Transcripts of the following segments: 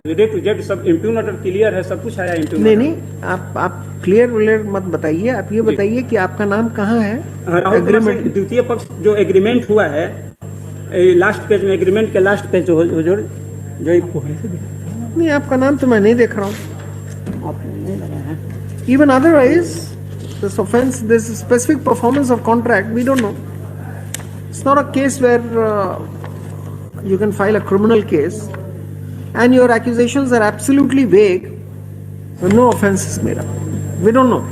A to Z सब impugn order clear है, सब कुछ आया इम्प्यून। नहीं, आप क्लियर मत बताइए, आप ये बताइए कि आपका नाम कहाँ है एग्रीमेंट। द्वितीय पक्ष जो एग्रीमेंट हुआ है, लास्ट पेज में, एग्रीमेंट के लास्ट पेज जो नहीं, आपका नाम तो मैं नहीं देख रहा हूँ। Even otherwise, this offense, this specific performance of contract, we don't know. It's not a case where you can file a criminal case and your accusations are absolutely vague when no offense is made up. We don't know.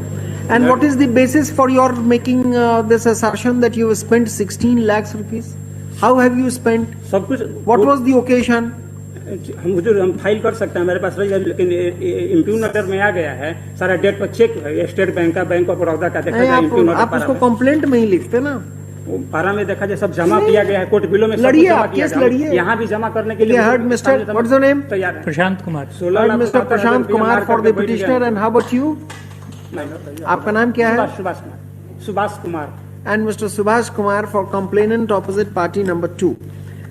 And what is the basis for your making this assertion that you have spent 16 lakhs rupees? How have you spent? सब कुछ। What was the occasion? हम file कर सकते हैं, हमारे पास रही है, लेकिन इम्प्यून ऑर्डर में आ गया है, सारा डेट पर चेक है, स्टेट बैंक का, बैंक ऑफ बड़ौदा का देखा जाए इम्प्यून ऑर्डर। आप उसको कंप्लेंट में ही लिखते ना, पारा में देखा जाए सब जमा किया गया है, कोर्ट बिलों में लड़िए, आप केस लड़िए। यहाँ भी जमा करने के लिए heard Mr. What's your name? तैयार है। Prashant Kumar. Heard Mr. Prashant Kumar for the petitioner, and how about you? आपका नाम क्या है? Subhash Kumar. And Mr. Subhash Kumar for complainant opposite party number 2.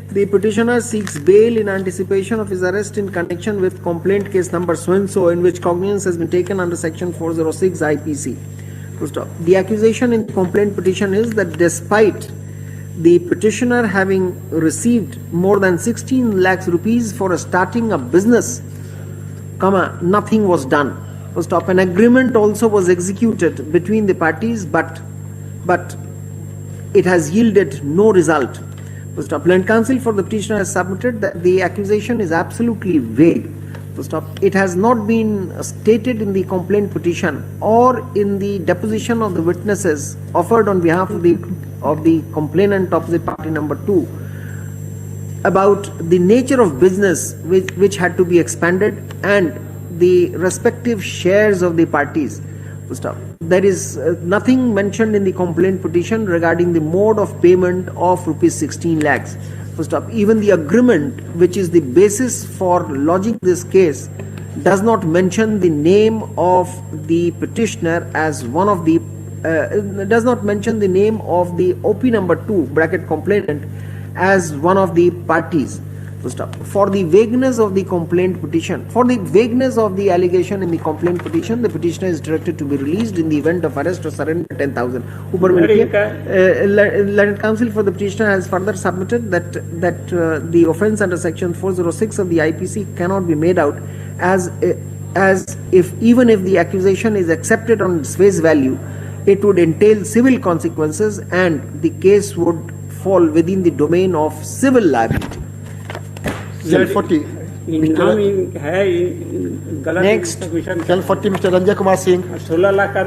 The petitioner seeks bail in anticipation of his arrest in connection with complaint case number so-and-so, in which cognizance has been taken under section 406 IPC. To stop. The accusation in the complaint petition is that despite the petitioner having received more than 16 lakhs rupees for starting a business, nothing was done. To stop. An agreement also was executed between the parties, but it has yielded no result. First up, Land Counsel for the petitioner has submitted that the accusation is absolutely vague. First up, it has not been stated in the complaint petition or in the deposition of the witnesses offered on behalf of the complainant opposite party number 2 about the nature of business which had to be expanded and the respective shares of the parties. First up, there is nothing mentioned in the complaint petition regarding the mode of payment of rupees 16 lakhs. First up, even the agreement which is the basis for lodging this case does not mention the name of the petitioner as one of the does not mention the name of the OP number 2 bracket complainant as one of the parties. First up, for the vagueness of the complaint petition, for the vagueness of the allegation in the complaint petition, the petitioner is directed to be released in the event of arrest or surrender 10,000. Land Counsel for the petitioner has further submitted that the offence under section 406 of the IPC cannot be made out as if even if the accusation is accepted on its face value, it would entail civil consequences and the case would fall within the domain of civil liability. Cell 40. Next. Cell 40 Mr. Ranjay Kumar Singh. 16 lakh का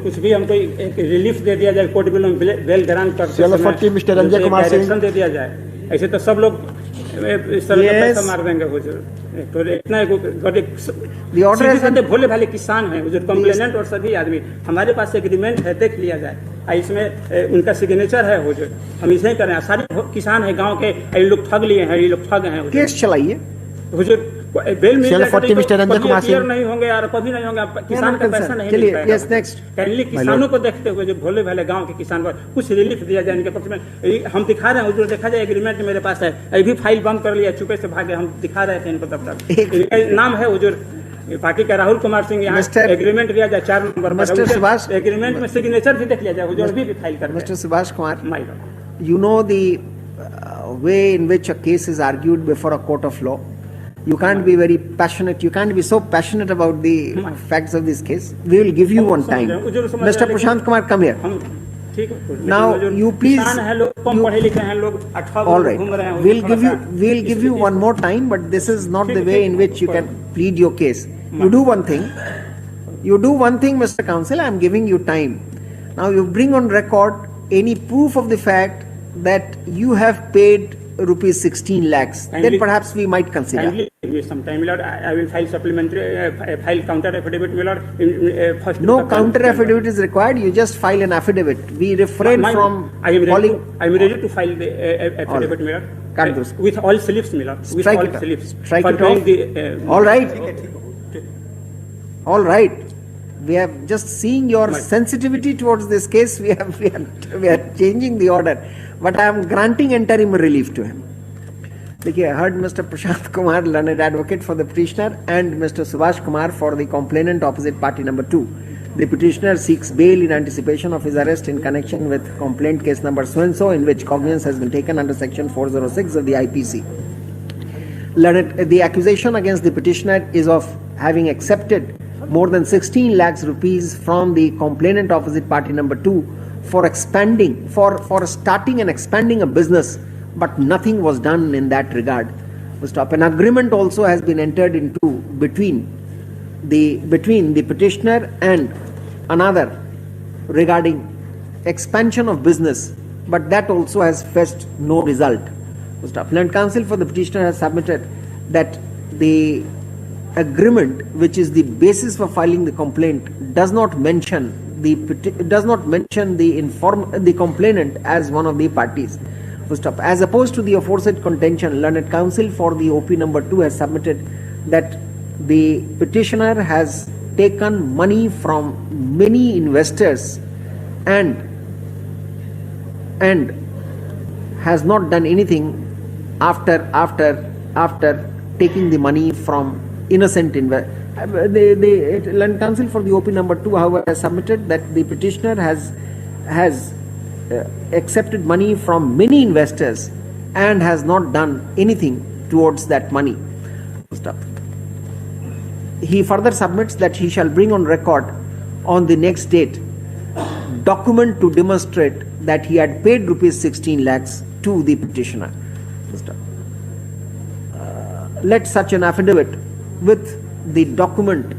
कुछ भी हमको एक relief दे दिया जाए, court bill में bell grant कर Cell 40 Mr. Ranjay Kumar Singh. दे दिया जाए, ऐसे तो सब लोग इस तरह का पैसा मार देंगे हुजूर। तो इतना भोले भाले किसान हैं हुजूर, कंप्लेनेंट और सभी आदमी, हमारे पास एग्रीमेंट है, देख लिया जाए, इसमें उनका सिग्नेचर है हुजूर, हम इसे ही करें। सारे किसान है गांव के, ये लोग ठग लिए हैं, ये लोग ठग हैं। केस चलाइए हुजूर, बेल मिल जाएगा तो क्लियर नहीं होंगे यार, कभी नहीं होंगे, किसान का पैसा नहीं मिल पाएगा। Yes, next. कैनली किसानों को देखते हुए जो भोले भाले गांव के किसान पर कुछ रिलीफ दिया जाए इनके पक्ष में। हम दिखा रहे हैं हुजूर, देखा जाए एग्रीमेंट मेरे पास है, अभी भी फाइल बंद कर लिया, चुपे से भागे, हम दिखा रहे थे इनको तब तक। नाम है हुजूर पार्टी का राहुल कुमार सिंह, यहाँ एग्रीमेंट दिया जाए 4 नंबर पर, एग्रीमेंट में सिग्नेचर भी देख लिया जाए हुजूर, अभी भी फाइल कर। Mr. Subhash Kumar, you know the way in which a case is argued before a court of law. You can't be very passionate. You can't be so passionate about the facts of this case. We will give you one time. Mr. Prashant Kumar, come here. Now you please. All right. We'll give you one more time, but this is not the way in which you can plead your case. You do one thing. Mr. Counsel. I am giving you time. Now you bring on record any proof of the fact that you have paid rupees 16 lakhs. Then perhaps we might consider. Give me some time, Lord. I will file supplementary, file counter affidavit, Lord. First no counter affidavit is required. You just file an affidavit. We refrain from calling. I am ready to file the affidavit, Lord. With all slips, Lord. With all slips. Strike it off. All right. All right. We have just seeing your sensitivity towards this case. We are changing the order. But I am granting interim relief to him. देखिए, I heard Mr. Prashant Kumar, learned advocate for the petitioner, and Mr. Subhash Kumar for the complainant opposite party number 2. The petitioner seeks bail in anticipation of his arrest in connection with complaint case number so-and-so, in which cognizance has been taken under section 406 of the IPC. The accusation against the petitioner is of having accepted more than 16 lakhs rupees from the complainant opposite party number 2 for starting and expanding a business, but nothing was done in that regard. Stop. An agreement also has been entered into between the petitioner and another regarding expansion of business, but that also has fetched no result. Stop. Learned counsel for the petitioner has submitted that the agreement, which is the basis for filing the complaint, does not mention the complainant as one of the parties. Stop. As opposed to the aforesaid contention, learned counsel for the OP number 2 has submitted that the petitioner has taken money from many investors and has not done anything after taking the money from innocent investors. The learned counsel for the OP number 2, however, has submitted that the petitioner has accepted money from many investors and has not done anything towards that money. Stop. He further submits that he shall bring on record on the next date document to demonstrate that he had paid rupees 16 lakhs to the petitioner. Stop. Let such an affidavit with the document